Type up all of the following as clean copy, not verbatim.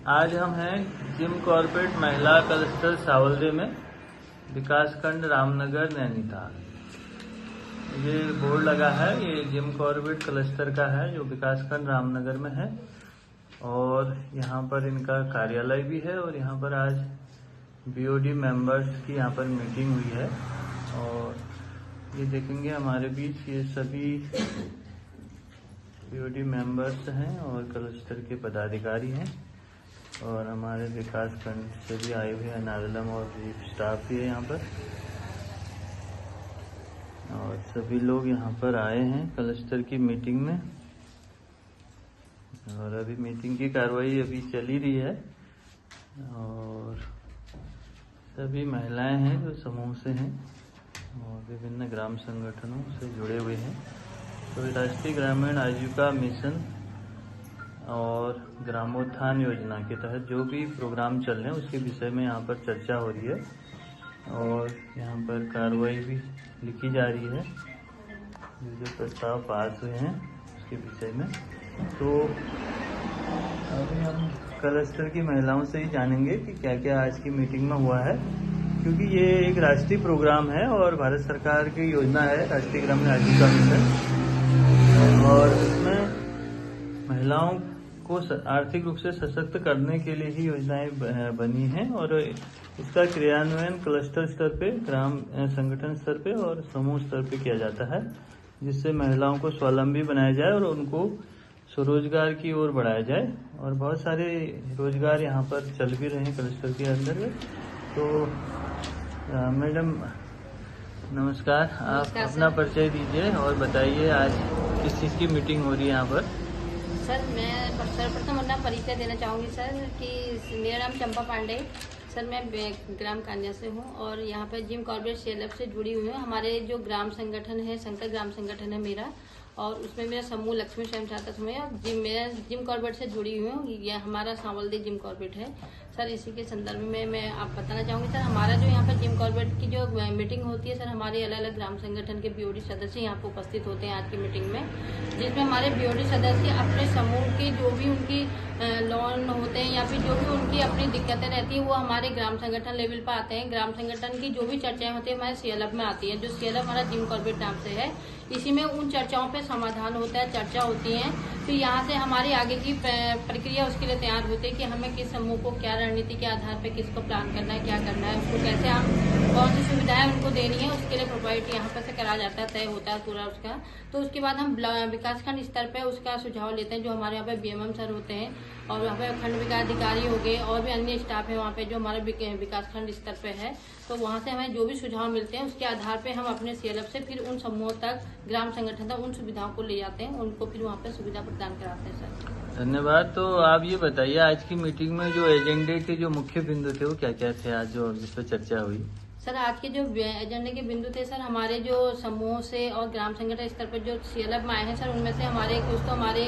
आज हम हैं जिम कॉर्पोरेट महिला क्लस्टर सावलदे में, विकासखंड रामनगर नैनीताल। ये बोर्ड लगा है, ये जिम कॉर्पोरेट क्लस्टर का है जो विकासखंड रामनगर में है। और यहाँ पर इनका कार्यालय भी है और यहाँ पर आज बीओडी मेंबर्स की यहाँ पर मीटिंग हुई है। और ये देखेंगे हमारे बीच ये सभी बीओडी मेंबर्स हैं और क्लस्टर के पदाधिकारी हैं और हमारे विकास खंड से भी आए हुए हैं, नादलम और स्टाफ भी है यहाँ पर। और सभी लोग यहाँ पर आए हैं क्लस्टर की मीटिंग में। और अभी मीटिंग की कार्रवाई अभी चल ही रही है और सभी महिलाएं हैं जो समूह से हैं और विभिन्न ग्राम संगठनों से जुड़े हुए हैं। तो राष्ट्रीय ग्रामीण आजीविका मिशन और ग्रामोत्थान योजना के तहत जो भी प्रोग्राम चल रहे हैं उसके विषय में यहाँ पर चर्चा हो रही है और यहाँ पर कार्रवाई भी लिखी जा रही है, जो प्रस्ताव पास हुए हैं उसके विषय में। तो अभी हम क्लस्टर की महिलाओं से ही जानेंगे कि क्या क्या आज की मीटिंग में हुआ है, क्योंकि ये एक राष्ट्रीय प्रोग्राम है और भारत सरकार की योजना है राष्ट्रीय ग्रामीण आजीविका मिशन। और इसमें महिलाओं को आर्थिक रूप से सशक्त करने के लिए ही योजनाएं बनी हैं और इसका क्रियान्वयन क्लस्टर स्तर पे, ग्राम संगठन स्तर पे और समूह स्तर पे किया जाता है, जिससे महिलाओं को स्वावलंबी बनाया जाए और उनको स्वरोजगार की ओर बढ़ाया जाए। और बहुत सारे रोजगार यहाँ पर चल भी रहे हैं क्लस्टर के अंदर। तो मैडम नमस्कार, आप अपना परिचय दीजिए और बताइए आज किस चीज़ की मीटिंग हो रही है यहाँ पर। सर, मैं सर्वप्रथम अपना परिचय देना चाहूँगी सर कि मेरा नाम चंपा पांडे। सर, मैं ग्राम कान्या से हूँ और यहाँ पर जिम कॉर्पोरेट CLF से जुड़ी हुई हूँ। हमारे जो ग्राम संगठन है, शंकर ग्राम संगठन है मेरा, और उसमें मेरा समूह लक्ष्मी स्वयं सहायता समूह है। मेरा जिम कॉर्पोरेट से जुड़ी हुई हूँ। यह हमारा सावलदे जिम कॉर्पोरेट है सर। इसी के संदर्भ में मैं आप बताना चाहूँगी सर, हमारा जो यहाँ पर जिम कॉर्पोरेट की जो मीटिंग होती है सर, हमारे अलग अलग ग्राम संगठन के बीओडी सदस्य यहाँ पर उपस्थित होते हैं आज की मीटिंग में, जिसमें हमारे बीओडी सदस्य अपने समूह के जो भी उनकी लोन होते हैं या फिर जो भी उनकी अपनी दिक्कतें रहती है वो हमारे ग्राम संगठन लेवल पर आते हैं। ग्राम संगठन की जो भी चर्चाएं होती है हमारे CLF में आती है, जो CLF हमारा जिम कॉर्पोरेट नाम से है। इसी में उन चर्चाओं पे समाधान होता है, चर्चा होती है। फिर यहाँ से हमारी आगे की प्रक्रिया उसके लिए तैयार होती है कि हमें किस समूह को क्या रणनीति के आधार पे किसको प्लान करना है, क्या करना है, उसको कैसे हम कौन सी सुविधाएं उनको देनी है, उसके लिए प्रोवाइड यहाँ पर से करा जाता है, तय होता है पूरा उसका। तो उसके बाद हम विकासखंड स्तर पे उसका सुझाव लेते हैं, जो हमारे यहाँ पे BMM सर होते हैं और वहाँ पे खंड विकास अधिकारी हो गए और भी अन्य स्टाफ है वहाँ पे जो हमारे विकासखंड स्तर पे है। तो वहाँ से हमें जो भी सुझाव मिलते हैं उसके आधार पे हम अपने CLF से फिर उन समूहों तक, ग्राम संगठन तक उन सुविधाओं को ले जाते हैं, उनको फिर वहाँ पे सुविधा प्रदान कराते हैं सर। धन्यवाद। तो आप ये बताइए आज की मीटिंग में जो एजेंडे के जो मुख्य बिंदु थे वो क्या क्या थे आज जो जिस पर चर्चा हुई? सर, आज के जो एजेंडे के बिंदु थे सर, हमारे जो समूह से और ग्राम संगठन स्तर पर जो CLF में आए हैं सर, उनमें से हमारे कुछ तो हमारे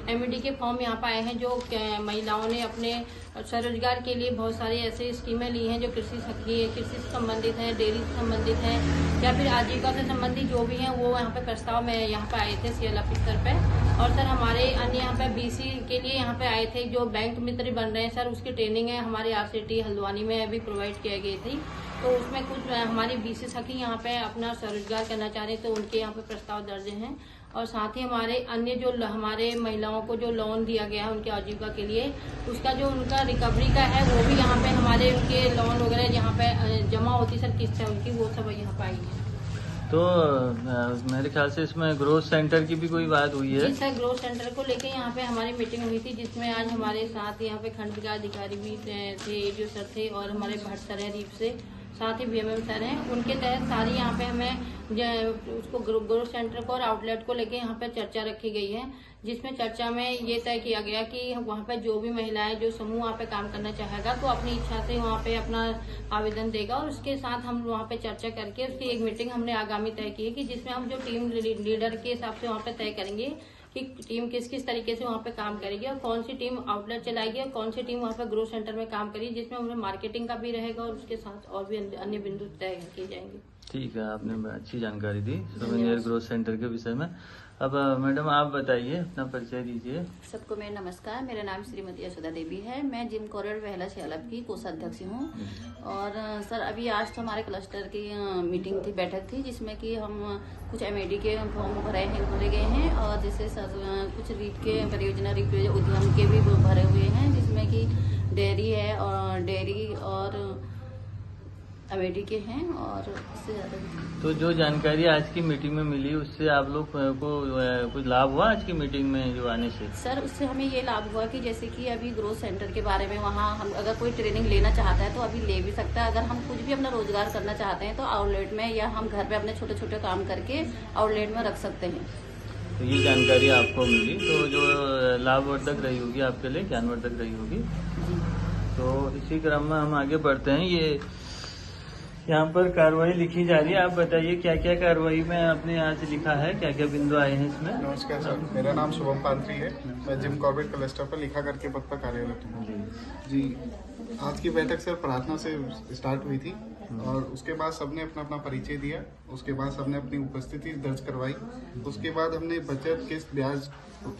MED के फॉर्म यहाँ पर आए हैं, जो महिलाओं ने अपने स्वरोजगार के लिए बहुत सारी ऐसी स्कीमें ली हैं जो कृषि से संबंधित हैं, डेयरी से संबंधित हैं या फिर आजीविका से संबंधित जो भी हैं वो यहाँ पे प्रस्ताव में यहाँ पे आए थे CLF स्तर पे। और सर हमारे अन्य यहाँ पे BC के लिए यहाँ पे आए थे जो बैंक मित्र बन रहे हैं सर, उसकी ट्रेनिंग है हमारे RCT हल्द्वानी में अभी प्रोवाइड किया गई थी। तो उसमें कुछ हमारी BC सखी यहाँ पे अपना स्वरोजगार करना चाह रहे हैं, तो उनके यहाँ पे प्रस्ताव दर्ज हैं। और साथ ही हमारे अन्य जो हमारे महिलाओं को जो लोन दिया गया है उनके आजीविका के लिए, उसका जो उनका रिकवरी का है वो भी यहाँ पे हमारे उनके लोन वगैरह यहाँ पे जमा होती सर किस्त है उनकी, वो सब यहाँ पे आई है। तो मेरे ख्याल से इसमें ग्रोथ सेंटर की भी कोई बात हुई है? जी सर, ग्रोथ सेंटर को लेके यहाँ पे हमारी मीटिंग हुई थी, जिसमें आज हमारे साथ यहाँ पे खंड विकास अधिकारी भी थे, ADO सर थे और हमारे भट्ट सर है रीफ से, साथ ही BMM सर हैं। उनके तहत सारी यहाँ पे हमें उसको ग्रोथ सेंटर को और आउटलेट को लेके यहाँ पे चर्चा रखी गई है, जिसमें चर्चा में ये तय किया गया कि वहाँ पे जो भी महिलाएं जो समूह वहाँ पे काम करना चाहेगा तो अपनी इच्छा से वहाँ पे अपना आवेदन देगा। और उसके साथ हम वहाँ पे चर्चा करके उसकी एक मीटिंग हमने आगामी तय की है कि जिसमें हम जो टीम लीडर के हिसाब से वहाँ पे तय करेंगे कि टीम किस किस तरीके से वहाँ पे काम करेगी और कौन सी टीम आउटलेट चलाएगी और कौन सी टीम वहाँ पे ग्रोथ सेंटर में काम करेगी, जिसमें हमें मार्केटिंग का भी रहेगा और उसके साथ और भी अन्य बिंदु तय किए जाएंगे। ठीक है, आपने अच्छी जानकारी दी सोवेनियर ग्रोथ सेंटर के विषय में। अब मैडम आप बताइए, अपना परिचय दीजिए। सबको मेरा नमस्कार। मेरा नाम श्रीमती यशोदा देवी है। मैं जिम कॉरिडोर बेहला शेलप की कोषाध्यक्ष हूँ। और सर अभी आज तो हमारे क्लस्टर की मीटिंग थी, बैठक थी, जिसमें कि हम कुछ MAD के फॉर्म भरे गए हैं और जैसे कुछ रीट के परियोजना उद्यम के भी भरे हुए हैं, जिसमें कि डेयरी है और MAD के हैं और इससे ज़्यादा। तो जो जानकारी आज की मीटिंग में मिली उससे आप लोग को कुछ लाभ हुआ आज की मीटिंग में जो आने से? सर उससे हमें ये लाभ हुआ कि जैसे कि अभी ग्रोथ सेंटर के बारे में वहाँ हम अगर कोई ट्रेनिंग लेना चाहता है तो अभी ले भी सकता है। अगर हम कुछ भी अपना रोजगार करना चाहते हैं तो आउटलेट में, या हम घर पे अपने छोटे छोटे काम करके आउटलेट में रख सकते हैं। तो ये जानकारी आपको मिली, तो जो लाभवर्धक रही होगी आपके लिए, ज्ञानवर्धक रही होगी। तो इसी क्रम में हम आगे बढ़ते हैं। ये यहाँ पर कार्रवाई लिखी जा रही है, आप बताइए क्या क्या कार्रवाई में आपने आज लिखा है, क्या क्या बिंदु आए हैं इसमें? नमस्कार सर, मेरा नाम शुभम पांत्री है। मैं जिम कॉर्बेट क्लस्टर पर लिखा करके पद पर कार्यरत हूँ। जी, आज की बैठक सर प्रार्थना से स्टार्ट हुई थी और उसके बाद सबने अपना अपना परिचय दिया। उसके बाद सबने अपनी उपस्थिति दर्ज करवाई। उसके बाद हमने बचत, किस्त, ब्याज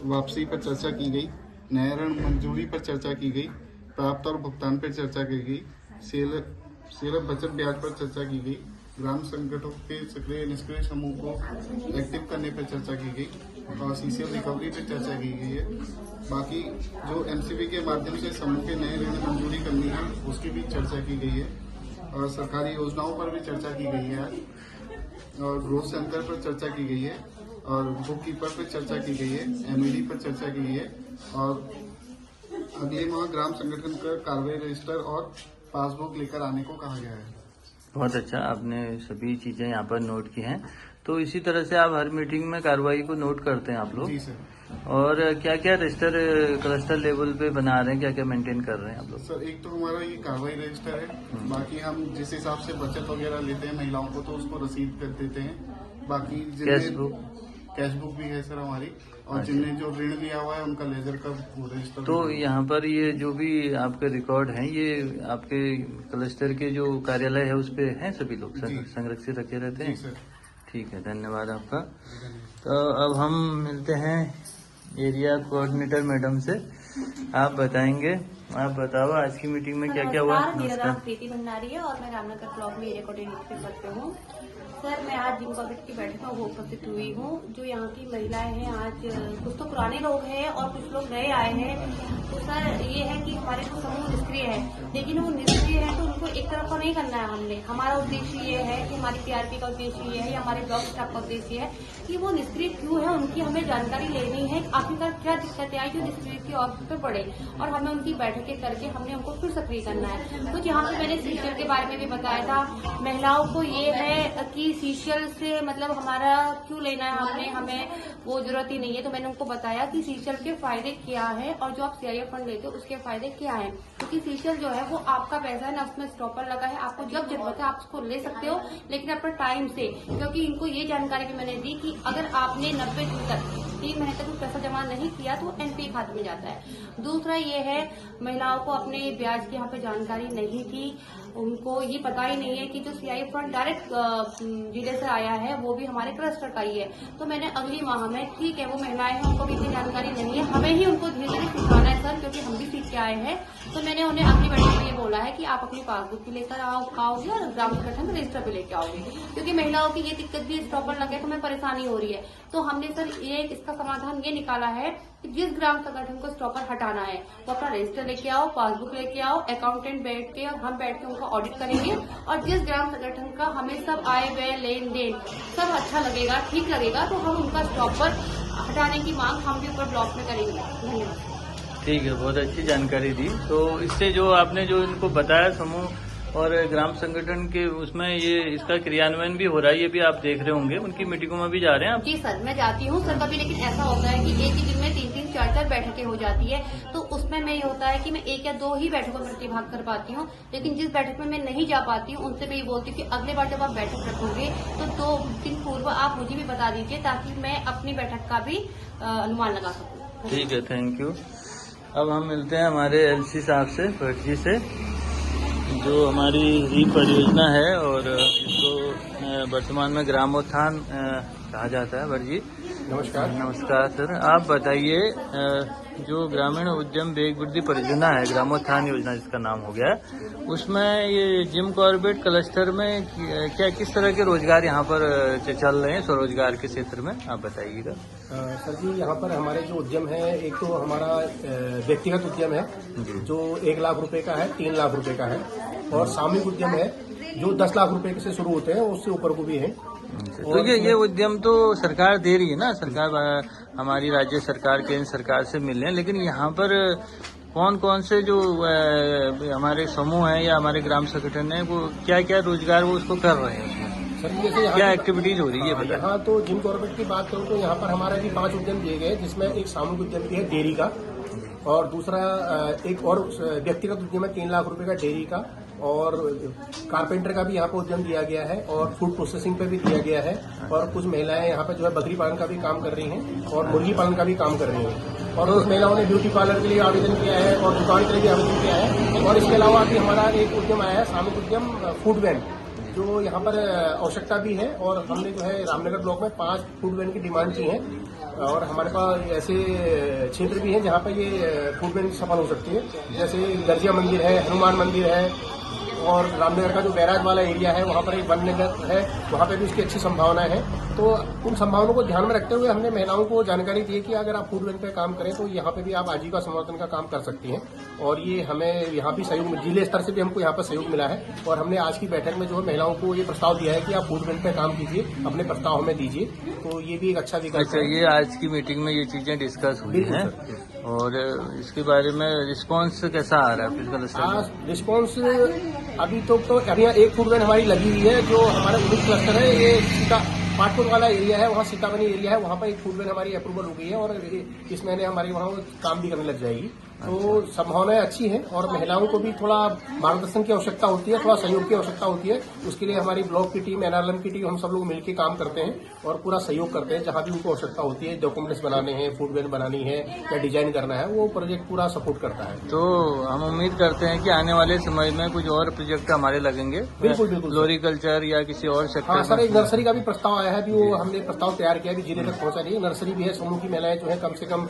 वापसी पर चर्चा की गई, नया ऋण मंजूरी पर चर्चा की गई, प्राप्त और भुगतान पर चर्चा की गई, सेल बचत ब्याज पर चर्चा की गई, ग्राम संगठनों के सक्रिय निष्क्रिय समूह को एक्टिव करने पर चर्चा की गई और CCL रिकवरी पर चर्चा की गई है। बाकी जो MCB के माध्यम से समूह के नए ऋण मंजूरी करनी है उसकी भी चर्चा की गई है और सरकारी योजनाओं पर भी चर्चा की गई है आज। और ग्रोथ सेंटर पर चर्चा की गई है और बुक कीपर पर चर्चा की गई है, MAD पर चर्चा की गई है और अगले माह ग्राम संगठन का कार्रवाई रजिस्टर और पासबुक लेकर आने को कहा गया है। बहुत अच्छा, आपने सभी चीजें यहाँ पर नोट की हैं। तो इसी तरह से आप हर मीटिंग में कार्रवाई को नोट करते हैं आप लोग? जी सर। और क्या क्या रजिस्टर क्लस्टर लेवल पे बना रहे हैं, क्या क्या मेंटेन कर रहे हैं आप लोग? सर एक तो हमारा ये कार्रवाई रजिस्टर है, बाकी हम जिस हिसाब से बचत वगैरह लेते हैं महिलाओं को तो उसको रसीद कर देते हैं। बाकी कैश बुक भी है सर हमारी, और जिनने जो ऋण लिया हुआ है उनका लेजर का रजिस्टर। तो यहाँ पर ये जो भी आपके रिकॉर्ड हैं, ये आपके क्लस्टर के जो कार्यालय है उस पे हैं सभी लोग संरक्षित रखे रहते हैं? जी सर। ठीक है, धन्यवाद आपका। तो अब हम मिलते हैं एरिया कोऑर्डिनेटर मैडम से। आप बताएंगे, आप बताओ आज की मीटिंग में क्या क्या हुआ? मेरा नाम प्रीति भंडारी है और मैं रामनगर ब्लॉक में एरिया कोऑर्डिनेटर पद पे हूँ। सर मैं आज जिम कॉर्बेट की बैठक में उपस्थित हुई हूँ। जो यहाँ की महिलाएं हैं, आज कुछ तो पुराने लोग हैं और कुछ लोग नए आए हैं। तो सर ये है कि हमारे जो समूह निष्क्रिय है, लेकिन वो निष्क्रिय है तो उनको एक तरफा नहीं करना है हमने। हमारा उद्देश्य ये है कि हमारी PRP का उद्देश्य ये है या हमारे ब्लॉक स्टाफ का उद्देश्य है कि वो निष्क्रिय क्यों है, उनकी हमें जानकारी लेनी है। आखिरकार क्या दिक्कतें आई जो निष्क्रिय की औसत पे पड़े और हमें उनकी बैठकें करके हमने उनको फिर सक्रिय करना है। तो यहाँ पे मैंने सीशियल के बारे में भी बताया था। महिलाओं को ये है कि सीशियल से मतलब हमारा क्यों लेना है, हमें वो जरूरत ही नहीं है। तो मैंने उनको बताया कि सीशियल के फायदे क्या है और जो आप CIF फंड लेते हो उसके फायदे क्या है। क्योंकि सीशियल जो है वो आपका पैसा है ना, उसमें स्टॉपर लगा है, आपको जब जरूरत है आप उसको ले सकते हो, लेकिन अपने टाइम से। क्योंकि इनको ये जानकारी भी मैंने दी कि अगर आपने 90 दिन तक 3 महीने तक पैसा जमा नहीं किया तो NPA खाते में जाता है। दूसरा ये है, महिलाओं को अपने ब्याज की यहाँ पे जानकारी नहीं थी, उनको ये पता ही नहीं है कि जो CIF फंड डायरेक्ट जिले से आया है वो भी हमारे क्लस्टर का ही है। तो मैंने अगली माह में, ठीक है वो महिलाएं हैं उनको भी इतनी जानकारी नहीं है, हमें ही उनको धीरे धीरे सिखाना है सर, क्योंकि हम भी सीख के आए हैं। तो मैंने उन्हें अगली बैठक में ये बोला है कि आप अपनी पासबुक भी लेकर आओगे और ग्राम संगठन रजिस्टर भी लेकर आओगे, क्योंकि महिलाओं की ये दिक्कत भी स्टॉपर लगे तो हमें परेशानी हो रही है। तो हमने सर ये इसका समाधान ये निकाला है कि जिस ग्राम संगठन को स्टॉपर हटाना है वो अपना रजिस्टर लेके आओ, पासबुक लेके आओ, अकाउंटेंट बैठ के और हम बैठ के उनका ऑडिट करेंगे। और जिस ग्राम संगठन का हमें सब आय व्यय लेन देन सब अच्छा लगेगा, ठीक लगेगा, तो हम उनका स्टॉपर हटाने की मांग हम भी ऊपर ब्लॉक में करेंगे। धन्यवाद। ठीक है, बहुत अच्छी जानकारी दी। तो इससे जो आपने जो इनको बताया समूह और ग्राम संगठन के उसमें ये इसका क्रियान्वयन भी हो रहा है, ये भी आप देख रहे होंगे, उनकी मीटिंगों में भी जा रहे हैं आप? जी सर, मैं जाती हूँ सर कभी, लेकिन ऐसा होता है कि एक ही दिन में 3-3, 4-4 बैठकें हो जाती है। तो उसमें मैं ये होता है कि मैं 1 या 2 ही बैठकों में प्रतिभाग कर पाती हूँ। लेकिन जिस बैठक में मैं नहीं जा पाती हूँ उनसे मैं ये बोलती हूँ कि अगले बार जब आप बैठक रखोगे तो 2 दिन पूर्व आप मुझे भी बता दीजिए, ताकि मैं अपनी बैठक का भी अनुमान लगा सकूँ। ठीक है, थैंक यू। अब हम मिलते हैं हमारे LC साहब से, भटजी से, जो हमारी रीप परियोजना है और इसको वर्तमान में ग्रामोत्थान कहा जाता है। भटजी नमस्कार। नमस्कार सर, आप बताइए जो ग्रामीण उद्यम वेग वृद्धि परियोजना है, ग्रामोत्थान योजना जिसका नाम हो गया, उसमें ये जिम कॉर्बेट क्लस्टर में क्या किस तरह के रोजगार यहाँ पर चल रहे हैं स्वरोजगार के क्षेत्र में, आप बताइएगा। सर जी, यहाँ पर हमारे जो उद्यम है, एक तो हमारा व्यक्तिगत उद्यम है जो 1 लाख रुपए का है, 3 लाख रुपए का है, और सामूहिक उद्यम है जो 10 लाख रुपए से शुरू होते हैं, उससे ऊपर को भी है। तो ये उद्यम तो सरकार दे रही है ना, सरकार हमारी राज्य सरकार केंद्र सरकार से मिल रहे हैं, लेकिन यहाँ पर कौन कौन से जो हमारे समूह हैं या हमारे ग्राम संगठन है, वो क्या क्या रोजगार वो उसको कर रहे हैं, सर जैसे क्या एक्टिविटीज हो रही है? यहाँ तो जिम कॉर्बेट की बात करूँ तो यहाँ पर हमारे भी 5 उद्यम दिए गए, जिसमें एक सामूहिक उद्यम भी है डेयरी का, और दूसरा एक और व्यक्तिगत उद्यम है 3 लाख रुपए का डेयरी का, और कारपेंटर का भी यहाँ पर उद्यम दिया गया है, और फूड प्रोसेसिंग पे भी दिया गया है, और कुछ महिलाएं यहाँ पे जो है बकरी पालन का भी काम कर रही हैं और मुर्गी पालन का भी काम कर रही हैं, और कुछ महिलाओं ने ब्यूटी पार्लर के लिए आवेदन किया है और दुकान के लिए भी आवेदन किया है। और इसके अलावा अभी हमारा एक उद्यम आया है सामूहिक उद्यम फूड वैन, जो यहाँ पर आवश्यकता भी है, और हमने जो है रामनगर ब्लॉक में 5 फूड वैन की डिमांड की है, और हमारे पास ऐसे क्षेत्र भी हैं जहाँ पर ये फूड वैन सफल हो सकती है, जैसे गर्जिया मंदिर है, हनुमान मंदिर है, और रामनगर का जो बैराज वाला एरिया है वहाँ पर एक वन नगर है, वहाँ पे भी उसकी अच्छी संभावनाएं हैं। तो उन संभावनाओं को ध्यान में रखते हुए हमने महिलाओं को जानकारी दी है कि अगर आप फूड बैंक पे काम करें तो यहाँ पे भी आप आजीविका संवर्धन का काम कर सकती हैं, और ये हमें यहाँ भी सहयोग, जिले स्तर से भी हमको यहाँ पर सहयोग मिला है, और हमने आज की बैठक में जो है महिलाओं को ये प्रस्ताव दिया है कि आप फूड बैंक पे काम कीजिए, अपने प्रस्ताव हमें दीजिए, तो ये भी एक अच्छा विकल्प है। ये आज की मीटिंग में ये चीजें डिस्कस हुई हैं, और इसके बारे में रिस्पांस कैसा आ रहा है? रिस्पांस अभी तो अभी यहाँ एक फूड वैन हमारी लगी हुई है, जो हमारा उद्योग क्लस्टर है, ये पाटपुर वाला एरिया है, वहाँ सीतामढ़ी एरिया है, वहाँ पर एक फूड वैन हमारी अप्रूवल हो गई है, और इस महीने हमारी वहाँ काम भी करने लग जाएगी। तो संभावनाएं अच्छी हैं, और महिलाओं को भी थोड़ा मार्गदर्शन की आवश्यकता होती है, थोड़ा सहयोग की आवश्यकता होती है। उसके लिए हमारी ब्लॉक की टीम, एनआरएलएम की टीम, हम सब लोग मिलकर काम करते हैं और पूरा सहयोग करते हैं। जहां भी उनको आवश्यकता होती है, डॉक्यूमेंट्स बनाने हैं, फूड वैन बनानी है या डिजाइन करना है, वो प्रोजेक्ट पूरा सपोर्ट करता है। तो हम उम्मीद करते हैं कि आने वाले समय में कुछ और प्रोजेक्ट हमारे लगेंगे, बिल्कुल बिल्कुल, फ्लोरिकल्चर या किसी और सेक्टर। हाँ सर, एक नर्सरी का भी प्रस्ताव आया है, अभी वो हमने प्रस्ताव तैयार किया, अभी जिले तक पहुंचा नहीं है। नर्सरी भी है, समूह की महिलाएं जो है कम से कम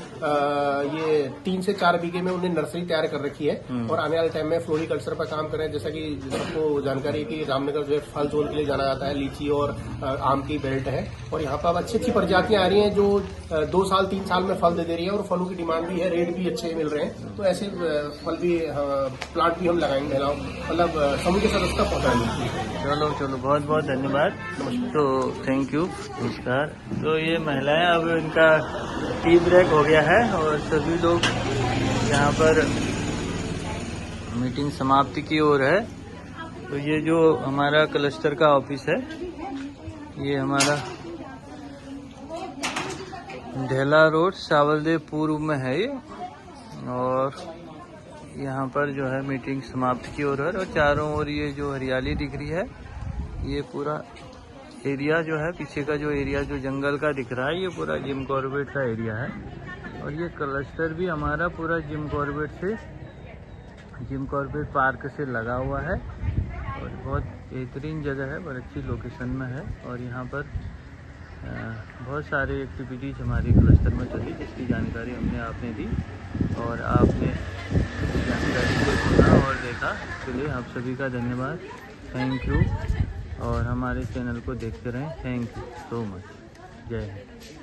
ये 3 से 4 बीघे में उन्हें नर्सरी तैयार कर रखी है, और आने वाले टाइम में फ्लोरिकल्चर पर काम कर रहे हैं। जैसा कि सबको जानकारी है कि रामनगर जो है फल जोन के लिए जाना जाता है, लीची और आम की बेल्ट है, और यहाँ पर अच्छी अच्छी प्रजातियां आ रही हैं जो 2 साल 3 साल में फल दे रही है, और फलों की डिमांड भी है, रेट भी अच्छे मिल रहे हैं। तो ऐसे फल भी प्लांट भी हम लगाएंगे महिलाओं, मतलब समूह के सदस्य तक पहुंचाएंगे। चलो बहुत बहुत धन्यवाद। तो थैंक यू, नमस्कार। तो ये महिलाएं, अब इनका टी ब्रेक हो गया है और सभी लोग यहाँ पर मीटिंग समाप्ति की ओर है। तो ये जो हमारा क्लस्टर का ऑफिस है, ये हमारा ढेला रोड सावलदेव पूर्व में है ये, और यहाँ पर जो है मीटिंग समाप्त की ओर है, और चारों ओर ये जो हरियाली दिख रही है, ये पूरा एरिया जो है, पीछे का जो एरिया जो जंगल का दिख रहा है, ये पूरा जिम कॉर्बेट का एरिया है। और ये क्लस्टर भी हमारा पूरा जिम कॉर्बेट पार्क से लगा हुआ है, और बहुत बेहतरीन जगह है, बहुत अच्छी लोकेशन में है। और यहाँ पर बहुत सारे एक्टिविटीज़ हमारी क्लस्टर में चली, जिसकी जानकारी हमने आपने दी, और आपने जानकारी को सुना और देखा। इसके लिए आप सभी का धन्यवाद, थैंक यू। और हमारे चैनल को देखते रहें, थैंक यू सो मच, जय हिंद।